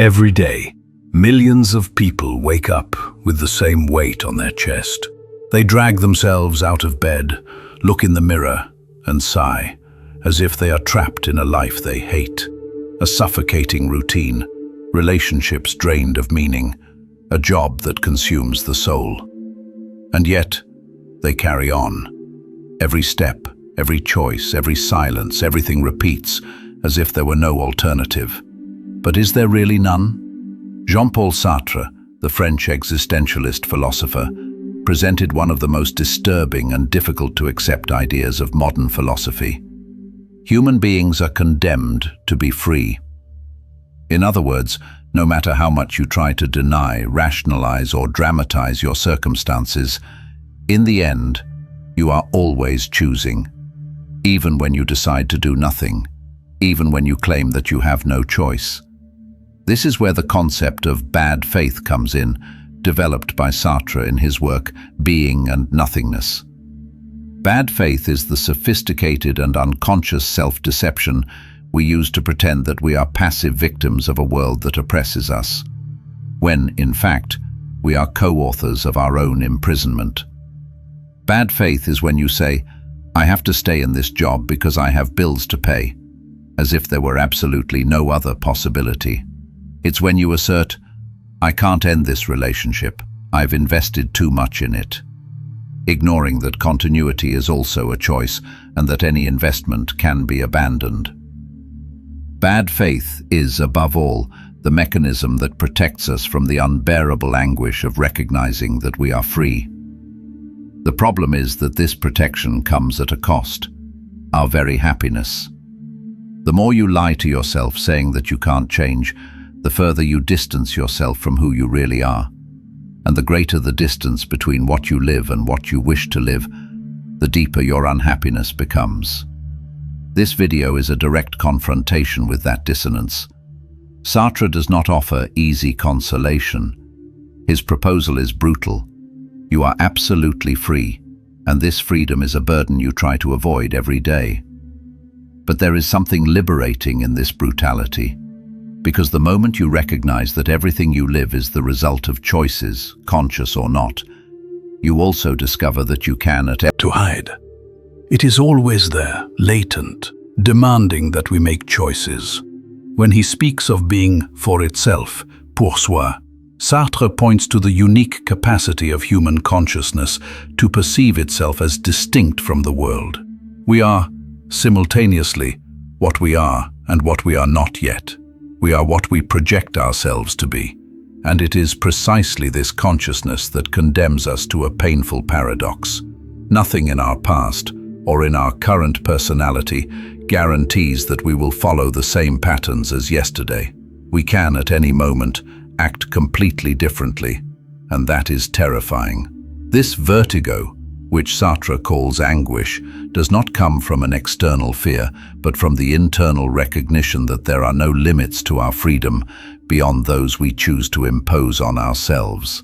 Every day, millions of people wake up with the same weight on their chest. They drag themselves out of bed, look in the mirror, and sigh, as if they are trapped in a life they hate. A suffocating routine, relationships drained of meaning, a job that consumes the soul. And yet, they carry on. Every step, every choice, every silence, everything repeats, as if there were no alternative. But is there really none? Jean-Paul Sartre, the French existentialist philosopher, presented one of the most disturbing and difficult to accept ideas of modern philosophy. Human beings are condemned to be free. In other words, no matter how much you try to deny, rationalize, or dramatize your circumstances, in the end, you are always choosing. Even when you decide to do nothing, even when you claim that you have no choice. This is where the concept of bad faith comes in, developed by Sartre in his work Being and Nothingness. Bad faith is the sophisticated and unconscious self-deception we use to pretend that we are passive victims of a world that oppresses us, when, in fact, we are co-authors of our own imprisonment. Bad faith is when you say, "I have to stay in this job because I have bills to pay," as if there were absolutely no other possibility. It's when you assert, "I can't end this relationship, I've invested too much in it," ignoring that continuity is also a choice and that any investment can be abandoned. Bad faith is, above all, the mechanism that protects us from the unbearable anguish of recognizing that we are free. The problem is that this protection comes at a cost, our very happiness. The more you lie to yourself saying that you can't change, the further you distance yourself from who you really are. And the greater the distance between what you live and what you wish to live, the deeper your unhappiness becomes. This video is a direct confrontation with that dissonance. Sartre does not offer easy consolation. His proposal is brutal. You are absolutely free, and this freedom is a burden you try to avoid every day. But there is something liberating in this brutality, because the moment you recognize that everything you live is the result of choices, conscious or not, you also discover that you can to hide. It is always there, latent, demanding that we make choices. When he speaks of being for itself, pour soi, Sartre points to the unique capacity of human consciousness to perceive itself as distinct from the world. We are, simultaneously, what we are and what we are not yet. We are what we project ourselves to be, and it is precisely this consciousness that condemns us to a painful paradox. Nothing in our past or in our current personality guarantees that we will follow the same patterns as yesterday. We can, at any moment, act completely differently, and that is terrifying. This vertigo, which Sartre calls anguish, does not come from an external fear, but from the internal recognition that there are no limits to our freedom beyond those we choose to impose on ourselves.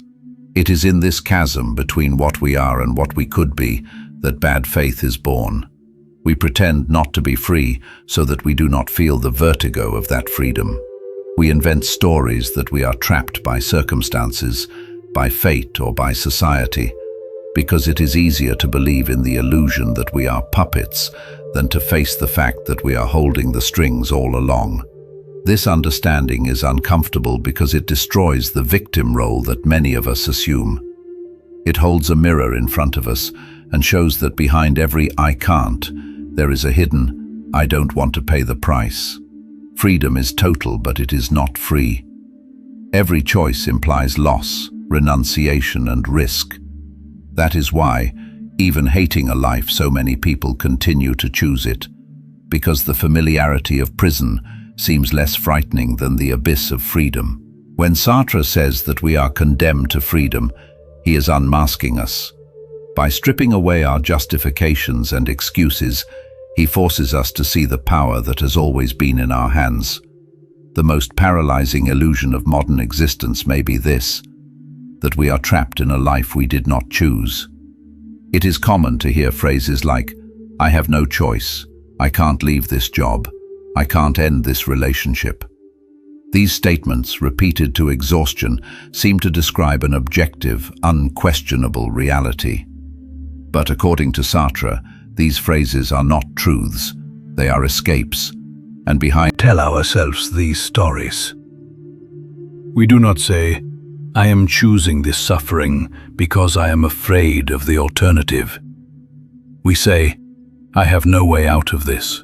It is in this chasm between what we are and what we could be that bad faith is born. We pretend not to be free so that we do not feel the vertigo of that freedom. We invent stories that we are trapped by circumstances, by fate or by society, because it is easier to believe in the illusion that we are puppets than to face the fact that we are holding the strings all along. This understanding is uncomfortable because it destroys the victim role that many of us assume. It holds a mirror in front of us and shows that behind every "I can't," there is a hidden "I don't want to pay the price." Freedom is total, but it is not free. Every choice implies loss, renunciation, and risk. That is why, even hating a life, so many people continue to choose it, because the familiarity of prison seems less frightening than the abyss of freedom. When Sartre says that we are condemned to freedom, he is unmasking us. By stripping away our justifications and excuses, he forces us to see the power that has always been in our hands. The most paralyzing illusion of modern existence may be this: that we are trapped in a life we did not choose. It is common to hear phrases like, "I have no choice," "I can't leave this job," "I can't end this relationship." These statements, repeated to exhaustion, seem to describe an objective, unquestionable reality. But according to Sartre, these phrases are not truths, they are escapes, and behind Tell ourselves these stories. We do not say, I am choosing this suffering because I am afraid of the alternative. We say, I have no way out of this.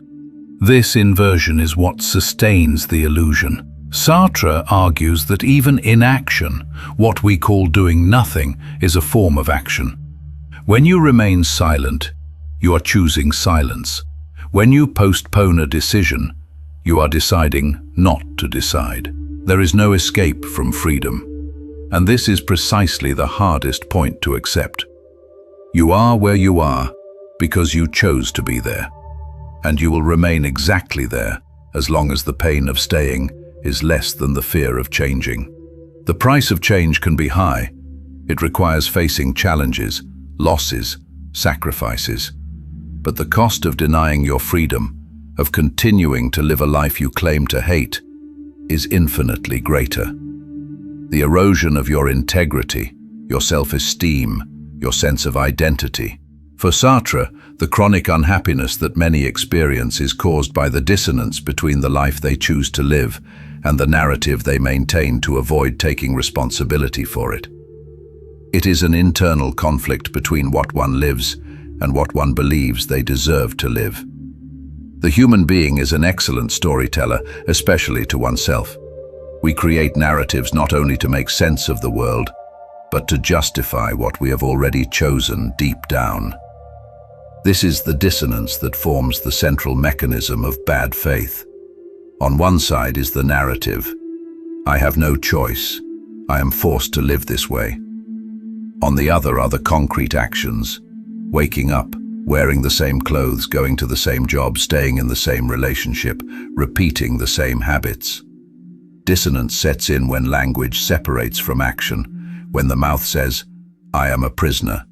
This inversion is what sustains the illusion. Sartre argues that even inaction, what we call doing nothing, is a form of action. When you remain silent, you are choosing silence. When you postpone a decision, you are deciding not to decide. There is no escape from freedom. And this is precisely the hardest point to accept. You are where you are because you chose to be there. And you will remain exactly there as long as the pain of staying is less than the fear of changing. The price of change can be high. It requires facing challenges, losses, sacrifices. But the cost of denying your freedom, of continuing to live a life you claim to hate, is infinitely greater. The erosion of your integrity, your self-esteem, your sense of identity. For Sartre, the chronic unhappiness that many experience is caused by the dissonance between the life they choose to live and the narrative they maintain to avoid taking responsibility for it. It is an internal conflict between what one lives and what one believes they deserve to live. The human being is an excellent storyteller, especially to oneself. We create narratives not only to make sense of the world, but to justify what we have already chosen deep down. This is the dissonance that forms the central mechanism of bad faith. On one side is the narrative, I have no choice, I am forced to live this way. On the other are the concrete actions, waking up, wearing the same clothes, going to the same job, staying in the same relationship, repeating the same habits. Dissonance sets in when language separates from action, when the mouth says, I am a prisoner,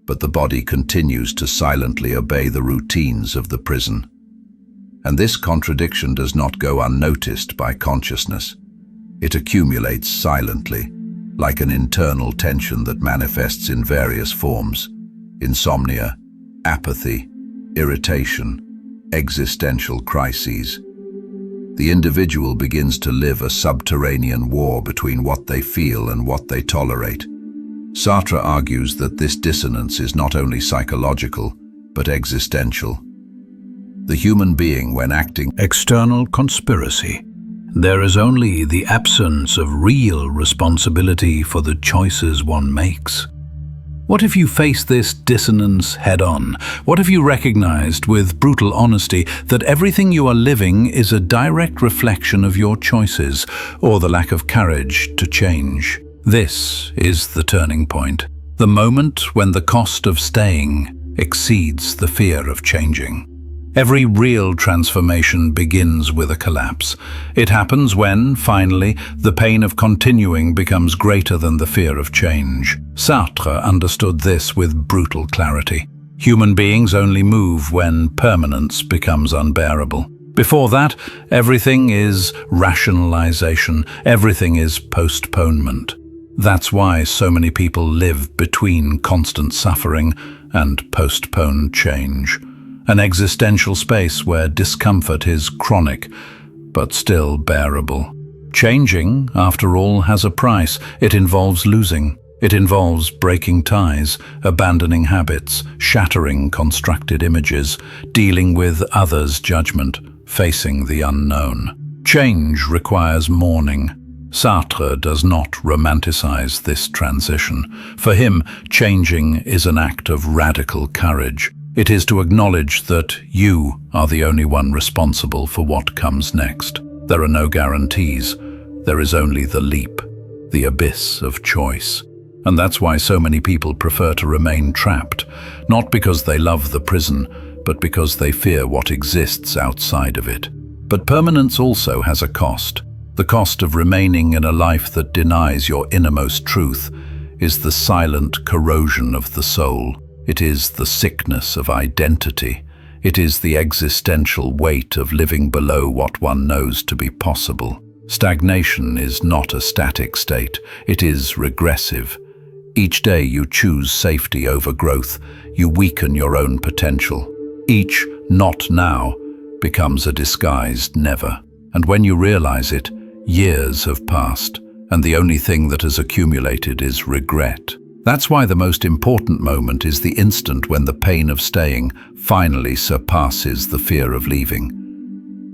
but the body continues to silently obey the routines of the prison. And this contradiction does not go unnoticed by consciousness. It accumulates silently, like an internal tension that manifests in various forms: insomnia, apathy, irritation, existential crises. The individual begins to live a subterranean war between what they feel and what they tolerate. Sartre argues that this dissonance is not only psychological, but existential. The human being, when acting External conspiracy. There is only the absence of real responsibility for the choices one makes. What if you face this dissonance head-on? What if you recognized with brutal honesty that everything you are living is a direct reflection of your choices or the lack of courage to change? This is the turning point, the moment when the cost of staying exceeds the fear of changing. Every real transformation begins with a collapse. It happens when, finally, the pain of continuing becomes greater than the fear of change. Sartre understood this with brutal clarity. Human beings only move when permanence becomes unbearable. Before that, everything is rationalization, everything is postponement. That's why so many people live between constant suffering and postponed change. An existential space where discomfort is chronic, but still bearable. Changing, after all, has a price. It involves losing. It involves breaking ties, abandoning habits, shattering constructed images, dealing with others' judgment, facing the unknown. Change requires mourning. Sartre does not romanticize this transition. For him, changing is an act of radical courage. It is to acknowledge that you are the only one responsible for what comes next. There are no guarantees. There is only the leap, the abyss of choice. And that's why so many people prefer to remain trapped, not because they love the prison, but because they fear what exists outside of it. But permanence also has a cost. The cost of remaining in a life that denies your innermost truth is the silent corrosion of the soul. It is the sickness of identity. It is the existential weight of living below what one knows to be possible. Stagnation is not a static state, it is regressive. Each day you choose safety over growth, you weaken your own potential. Each "not now" becomes a disguised never. And when you realize it, years have passed, and the only thing that has accumulated is regret. That's why the most important moment is the instant when the pain of staying finally surpasses the fear of leaving.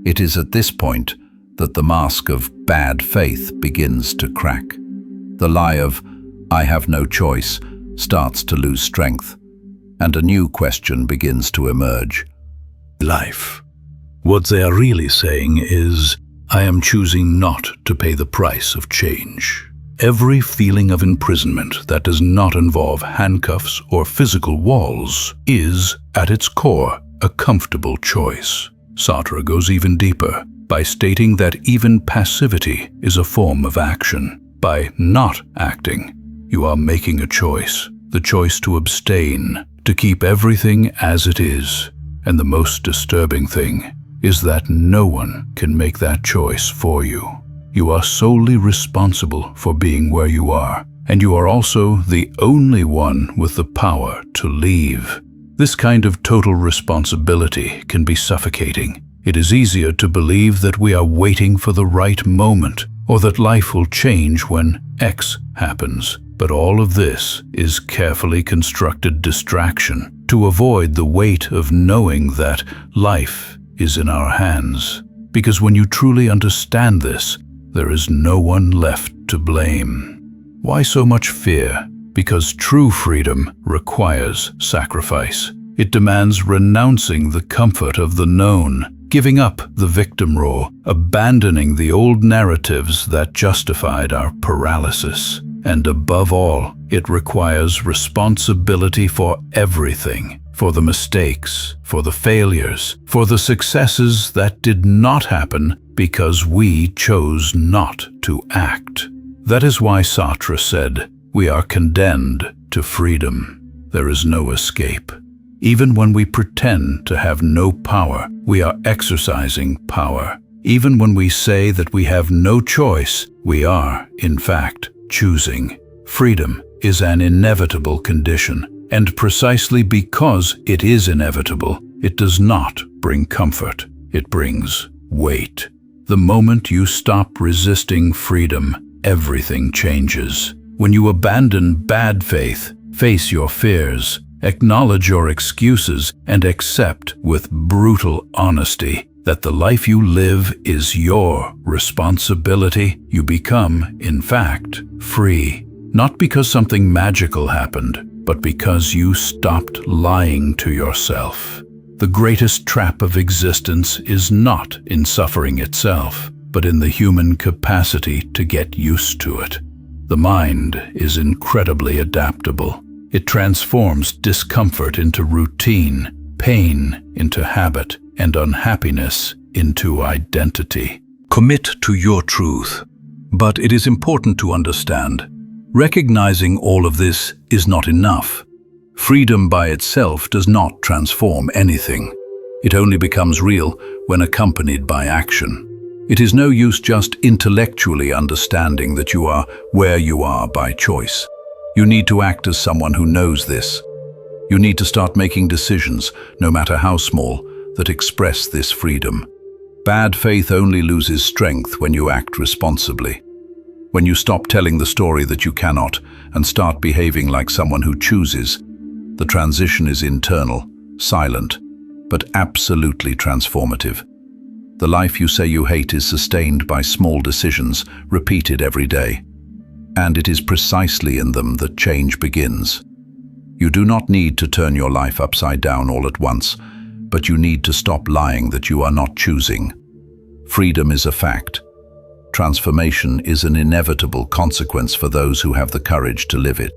It is at this point that the mask of bad faith begins to crack. The lie of "I have no choice" starts to lose strength, and a new question begins to emerge. Life. What they are really saying is, I am choosing not to pay the price of change. Every feeling of imprisonment that does not involve handcuffs or physical walls is, at its core, a comfortable choice. Sartre goes even deeper by stating that even passivity is a form of action. By not acting, you are making a choice, the choice to abstain, to keep everything as it is. And the most disturbing thing is that no one can make that choice for you. You are solely responsible for being where you are, and you are also the only one with the power to leave. This kind of total responsibility can be suffocating. It is easier to believe that we are waiting for the right moment, or that life will change when X happens. But all of this is carefully constructed distraction to avoid the weight of knowing that life is in our hands. Because when you truly understand this, there is no one left to blame. Why so much fear? Because true freedom requires sacrifice. It demands renouncing the comfort of the known, giving up the victim role, abandoning the old narratives that justified our paralysis. And above all, it requires responsibility for everything, for the mistakes, for the failures, for the successes that did not happen because we chose not to act. That is why Sartre said, we are condemned to freedom. There is no escape. Even when we pretend to have no power, we are exercising power. Even when we say that we have no choice, we are, in fact, choosing. Freedom is an inevitable condition, and precisely because it is inevitable, it does not bring comfort. It brings weight. The moment you stop resisting freedom, everything changes. When you abandon bad faith, face your fears, acknowledge your excuses, and accept with brutal honesty that the life you live is your responsibility, you become, in fact, free. Not because something magical happened, but because you stopped lying to yourself. The greatest trap of existence is not in suffering itself, but in the human capacity to get used to it. The mind is incredibly adaptable. It transforms discomfort into routine, pain into habit, and unhappiness into identity. Commit to your truth. But it is important to understand, recognizing all of this is not enough. Freedom by itself does not transform anything. It only becomes real when accompanied by action. It is no use just intellectually understanding that you are where you are by choice. You need to act as someone who knows this. You need to start making decisions, no matter how small, that express this freedom. Bad faith only loses strength when you act responsibly. When you stop telling the story that you cannot and start behaving like someone who chooses, the transition is internal, silent, but absolutely transformative. The life you say you hate is sustained by small decisions, repeated every day. And it is precisely in them that change begins. You do not need to turn your life upside down all at once, but you need to stop lying that you are not choosing. Freedom is a fact. Transformation is an inevitable consequence for those who have the courage to live it.